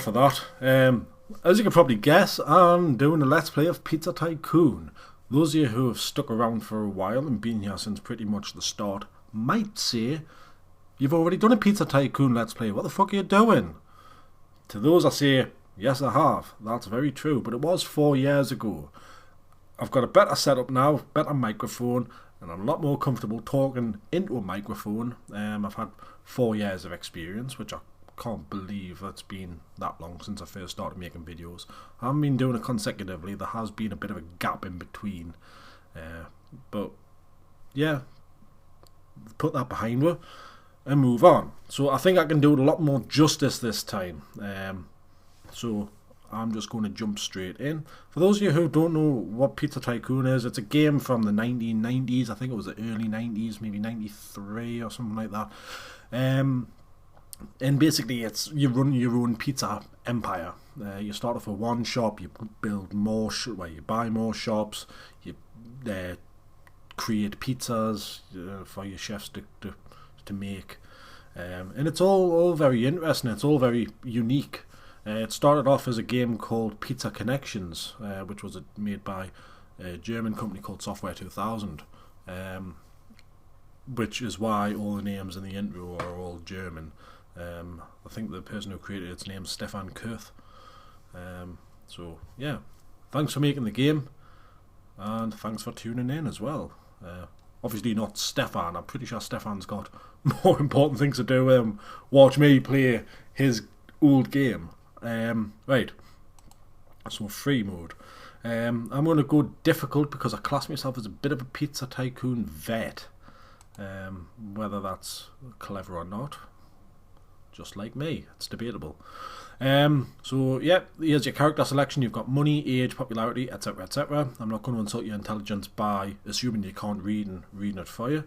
enough of that. As you can probably guess, I'm doing a Let's Play of Pizza Tycoon. Those of you who have stuck around for a while and been here since pretty much the start might say, you've already done a Pizza Tycoon Let's Play, what the fuck are you doing? To those I say, yes I have, that's very true, but it was 4 years ago. I've got a better setup now, better microphone, and I'm a lot more comfortable talking into a microphone. I've had 4 years of experience, which I can't believe it's been that long since I first started making videos. I haven't been doing it consecutively, there has been a bit of a gap in between. But yeah, put that behind me and move on. So I think I can do it a lot more justice this time. So I'm just going to jump straight in. For those of you who don't know what Pizza Tycoon is, it's a game from the 1990s. I think it was the early 90s, maybe 93 or something like that. And basically it's you run your own pizza empire. You start off with one shop, you build more, you buy more shops, you create pizzas for your chefs to make. And it's all very interesting, it's all very unique. It started off as a game called Pizza Connections, which was made by a German company called Software 2000, which is why all the names in the intro are all German. I think the person who created it's named Stefan Kurth. So yeah, thanks for making the game, and thanks for tuning in as well. Obviously not Stefan, I'm pretty sure Stefan's got more important things to do. Watch me play his old game. Right, so free mode. I'm going to go difficult because I class myself as a bit of a Pizza Tycoon vet. Whether that's clever or not, just like me, it's debatable. So yeah, here's your character selection. You've got money, age, popularity, etc, etc. I'm not going to insult your intelligence by assuming you can't read and reading it for you.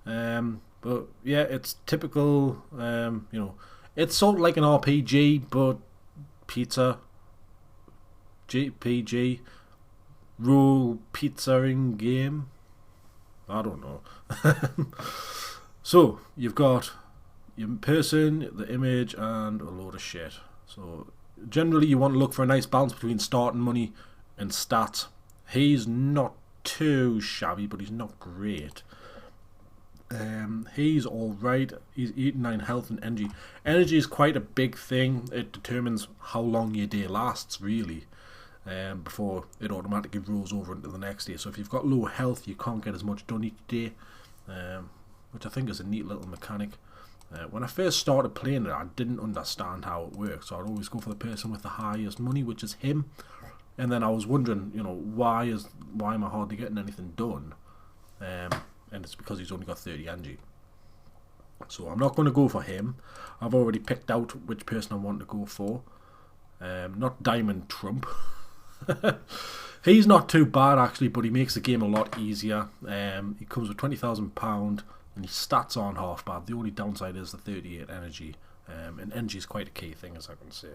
But yeah, it's typical, you know, it's sort of like an RPG, but pizza, JPG, rule pizza-ing game. I don't know. So you've got your person, the image, and a load of shit. So generally you want to look for a nice balance between starting money and stats. He's not too shabby, but he's not great. He's alright. He's 89 health and energy. Energy is quite a big thing. It determines how long your day lasts, really, before it automatically rolls over into the next day. So if you've got low health, you can't get as much done each day, which I think is a neat little mechanic. When I first started playing it, I didn't understand how it worked, so I'd always go for the person with the highest money, which is him. And then I was wondering, you know, why am I hardly getting anything done? And it's because he's only got 30 energy. So I'm not going to go for him. I've already picked out which person I want to go for. Not Diamond Trump. He's not too bad actually, but he makes the game a lot easier. He comes with £20,000 and his stats aren't half bad. The only downside is the 38 energy. And energy is quite a key thing, as I can say.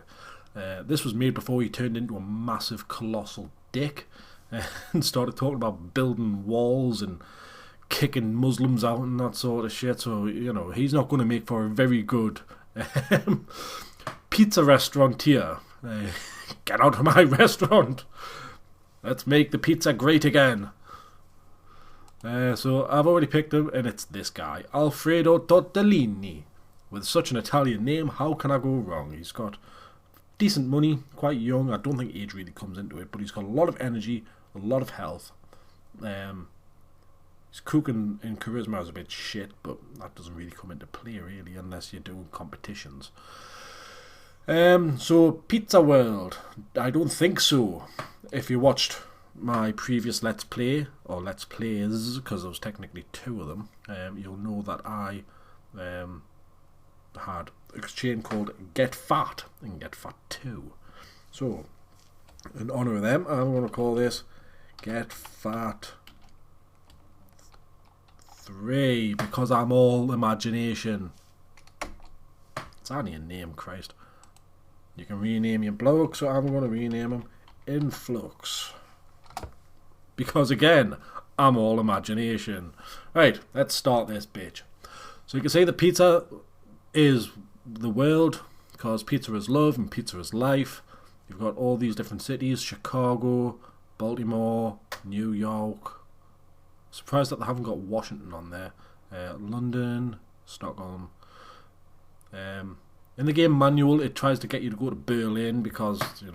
This was made before he turned into a massive colossal dick and started talking about building walls and kicking Muslims out and that sort of shit. So, you know, he's not going to make for a very good pizza restaurateur. Get out of my restaurant. Let's make the pizza great again. So I've already picked him, and it's this guy, Alfredo Tortellini. With such an Italian name, how can I go wrong? He's got decent money, quite young. I don't think age really comes into it, but he's got a lot of energy, a lot of health. His cooking and charisma is a bit shit, but that doesn't really come into play really unless you're doing competitions. So Pizza World, I don't think so. If you watched my previous Let's Play, or Let's Plays, because there was technically 2 of them, you'll know that I had a chain called Get Fat and Get Fat 2. So, in honour of them, I'm going to call this Get Fat 3, because I'm all imagination. It's only a name, Christ. You can rename your bloke, so I'm going to rename him Influx. Because again, I'm all imagination. Right, let's start this bitch. So you can see the pizza is the world because pizza is love and pizza is life. You've got all these different cities: Chicago, Baltimore, New York. Surprised that they haven't got Washington on there. London, Stockholm. In the game manual, it tries to get you to go to Berlin because it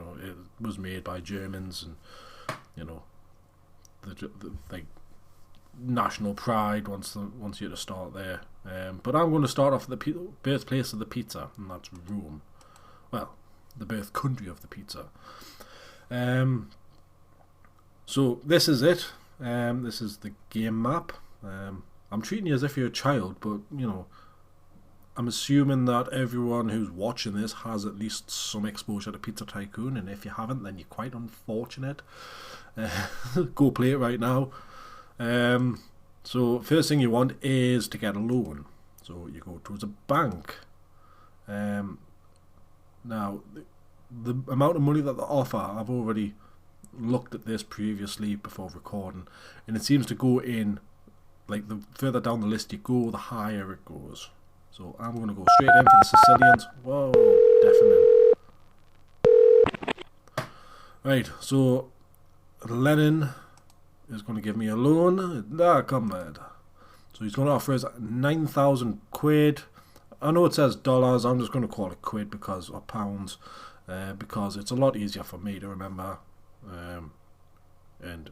was made by Germans, and the like national pride wants you to start there. But I'm going to start off at the birthplace of the pizza, and that's Rome. Well, the birth country of the pizza. So this is it. This is the game map. I'm treating you as if you're a child, but I'm assuming that everyone who's watching this has at least some exposure to Pizza Tycoon, and if you haven't, then you're quite unfortunate. Go play it right now. So first thing you want is to get a loan. So you go towards a bank. Now, the amount of money that they offer, I've already looked at this previously before recording, and it seems to go in, like, the further down the list you go, the higher it goes. So I'm going to go straight in for the Sicilians. Whoa, deafening. Right, so Lenin is going to give me a loan. Come lad. So he's going to offer us 9,000 quid. I know it says dollars, I'm just going to call it quid or pounds, because it's a lot easier for me to remember. And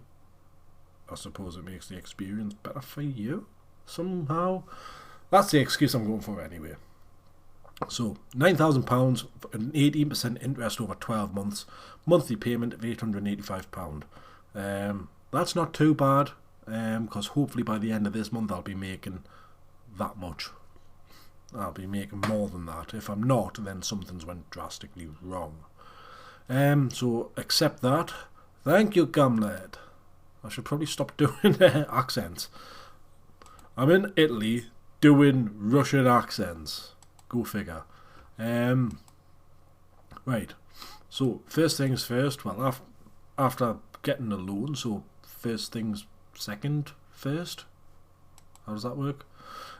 I suppose it makes the experience better for you somehow. That's the excuse I'm going for anyway. So £9,000 and 18% interest over 12 months, monthly payment of £885. That's not too bad, because hopefully by the end of this month I'll be making that much. I'll be making more than that. If I'm not, then something's went drastically wrong. So accept that. Thank you, Gumlad. I should probably stop doing accents. I'm in Italy doing Russian accents. Go figure. Right. So first things first. Well, after getting a loan, so first things second first. How does that work?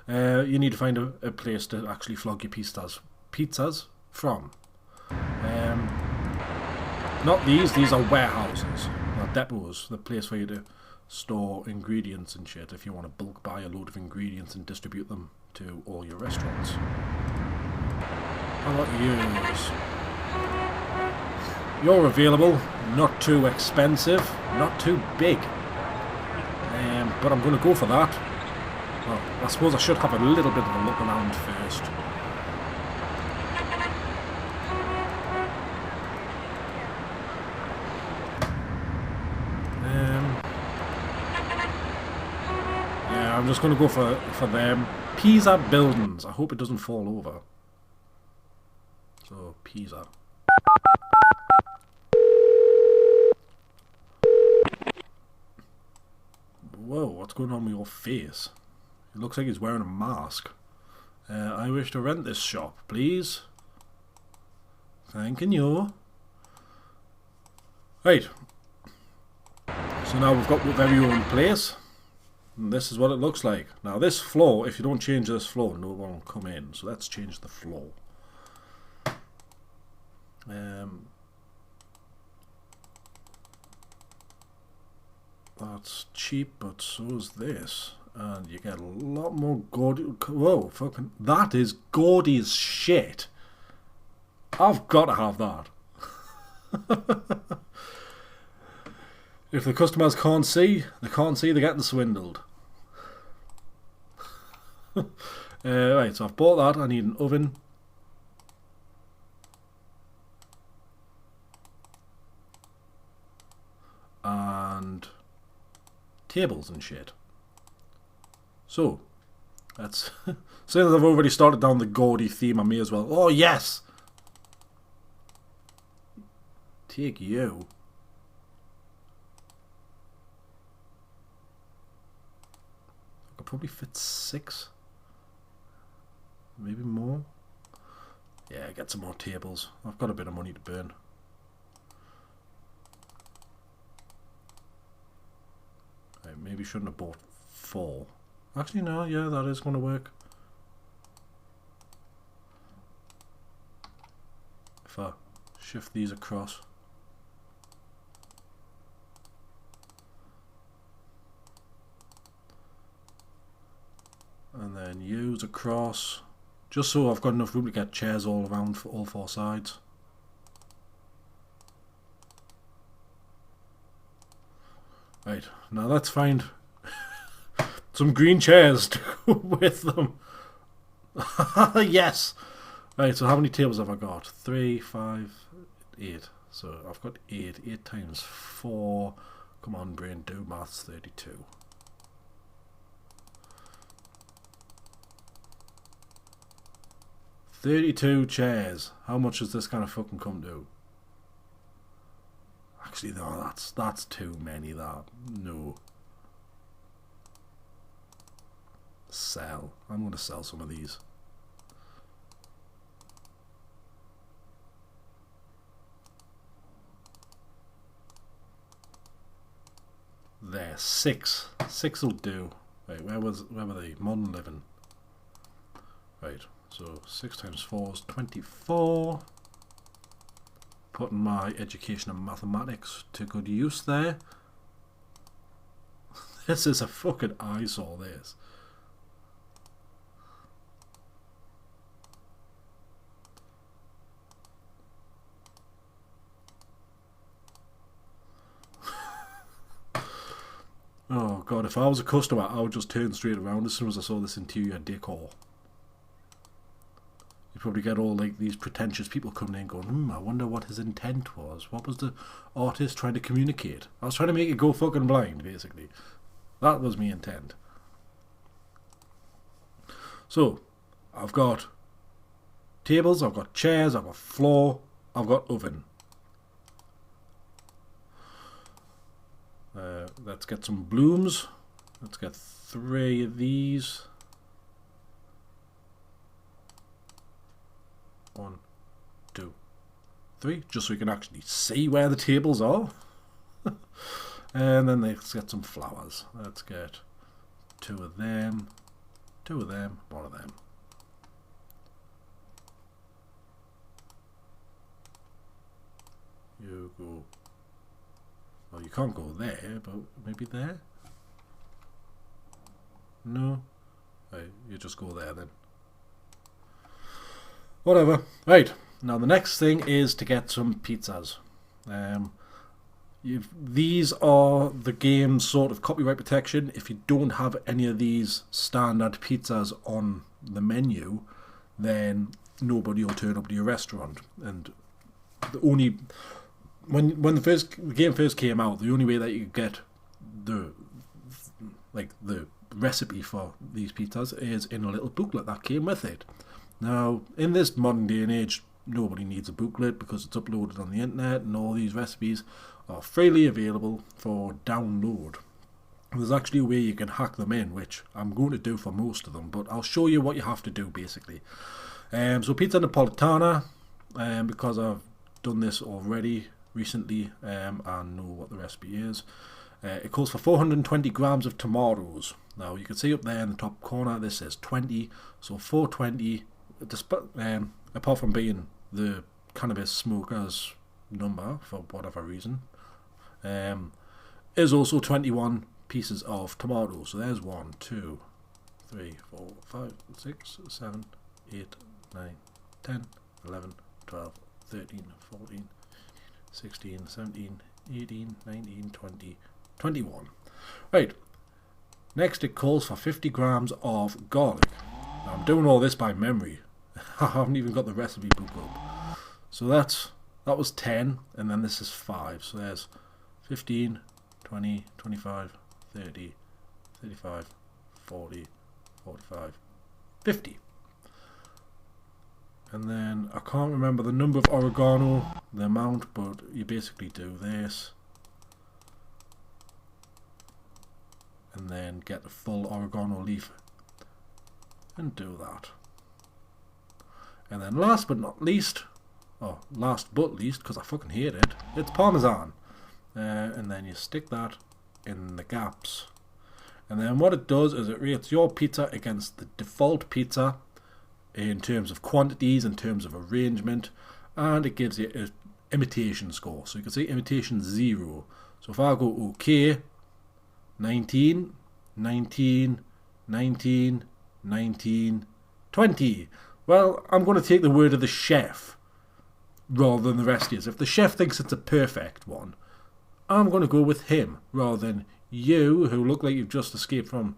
You need to find a place to actually flog your pizzas from. Not these are warehouses, or depots, the place for you to store ingredients and shit if you want to bulk buy a load of ingredients and distribute them to all your restaurants. How about yours? You're available, not too expensive, not too big. But I'm going to go for that. Well, I suppose I should have a little bit of a look around first. Yeah, I'm just going to go for them. Pisa buildings. I hope it doesn't fall over. So, Pisa. Whoa, what's going on with your face? It looks like he's wearing a mask. I wish to rent this shop, please. Thanking you. Right. So now we've got the very own place. And this is what it looks like. Now this floor, if you don't change this floor, no one will come in. So let's change the floor. That's cheap, but so is this. And you get a lot more gaudy. Whoa, fucking. That is gaudy as shit. I've got to have that. If the customers can't see, they're getting swindled. Right, so I've bought that. I need an oven. And tables and shit. So, that's... Since I've already started down the gaudy theme, I may as well... Oh, yes! Take you. I could probably fit 6. Maybe more. Yeah, get some more tables. I've got a bit of money to burn. I maybe shouldn't have bought 4. Actually, no, yeah, that is going to work. if I shift these across. And then use across, just so I've got enough room to get chairs all around for all four sides. Right, now let's find some green chairs to go with them. Yes! Right, so how many tables have I got? 3, 5, 8. So I've got 8. 8 times 4. Come on, brain, do maths. 32. $32 chairs. How much is this gonna fucking come to? Actually, no, that's too many. That no. Sell. I'm gonna sell some of these. There, 6. 6 will do. Right, where were they? Modern living. Right. So 6 times 4 is 24. Putting my education in mathematics to good use there. This is a fucking eyesore, this. Oh god, if I was a customer, I would just turn straight around as soon as I saw this interior decor. You probably get all like these pretentious people coming in going, I wonder what his intent was. What was the artist trying to communicate? I was trying to make it go fucking blind, basically. That was my intent. So, I've got tables, I've got chairs, I've got floor, I've got oven. Let's get some blooms. Let's get 3 of these. 1, 2, 3, just so we can actually see where the tables are. And then let's get some flowers. Let's get 2 of them, 2 of them, 1 of them. You go. Well, you can't go there, but maybe there? No? Right, you just go there then. Whatever. Right, now the next thing is to get some pizzas. These are the game's sort of copyright protection. If you don't have any of these standard pizzas on the menu, then nobody will turn up to your restaurant. And the only... When the game first came out, the only way that you could get the recipe for these pizzas is in a little booklet that came with it. Now, in this modern day and age, nobody needs a booklet because it's uploaded on the internet, and all these recipes are freely available for download. There's actually a way you can hack them in, which I'm going to do for most of them, but I'll show you what you have to do basically. So pizza Napolitana, because I've done this already recently and know what the recipe is. It calls for 420 grams of tomatoes. Now you can see up there in the top corner this says 20, so 420, apart from being the cannabis smokers number for whatever reason, is also 21 pieces of tomatoes. So there's 1, 2, 3, 4, 5, 6, 7, 8, 9, 10, 11, 12, 13, 14, 16, 17, 18, 19, 20, 21. Right. Next it calls for 50 grams of garlic. Now, I'm doing all this by memory. I haven't even got the recipe book up. So that was 10, and then this is 5. So there's 15, 20, 25, 30, 35, 40, 45, 50. And then I can't remember the number of oregano, the amount, but you basically do this. And then get the full oregano leaf and do that. And then last but not least, last but least, because I fucking hate it, it's Parmesan. And then you stick that in the gaps. And then what it does is it rates your pizza against the default pizza in terms of quantities, in terms of arrangement, and it gives you an imitation score. So you can see imitation 0. So if I go OK, 19, 19, 19, 19, 20. Well, I'm going to take the word of the chef rather than the rest of you. If the chef thinks it's a perfect one, I'm going to go with him rather than you, who look like you've just escaped from,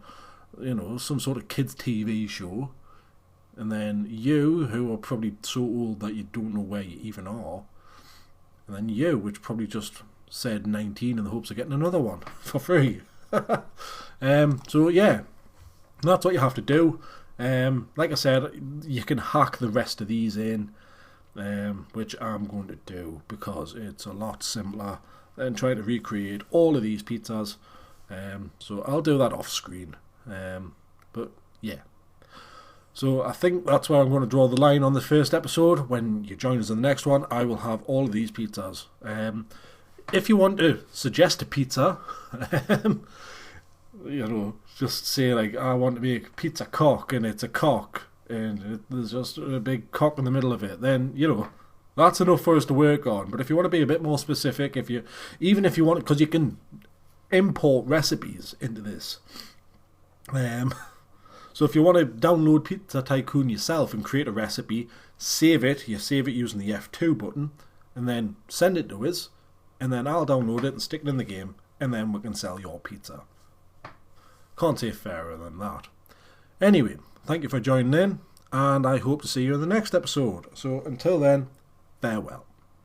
some sort of kids' TV show. And then you, who are probably so old that you don't know where you even are. And then you, which probably just said 19 in the hopes of getting another one for free. So yeah, that's what you have to do. Like I said, you can hack the rest of these in, which I'm going to do because it's a lot simpler than trying to recreate all of these pizzas. So I'll do that off screen. But yeah. So I think that's where I'm going to draw the line on the first episode. When you join us in the next one, I will have all of these pizzas. If you want to suggest a pizza, just say like, I want to make pizza cock, and it's a cock, and there's just a big cock in the middle of it, then, that's enough for us to work on. But if you want to be a bit more specific, if you want, because you can import recipes into this. So if you want to download Pizza Tycoon yourself and create a recipe, save it using the F2 button, and then send it to us, and then I'll download it and stick it in the game, and then we can sell your pizza. Can't say fairer than that. Anyway, thank you for joining in, and I hope to see you in the next episode. So until then, farewell.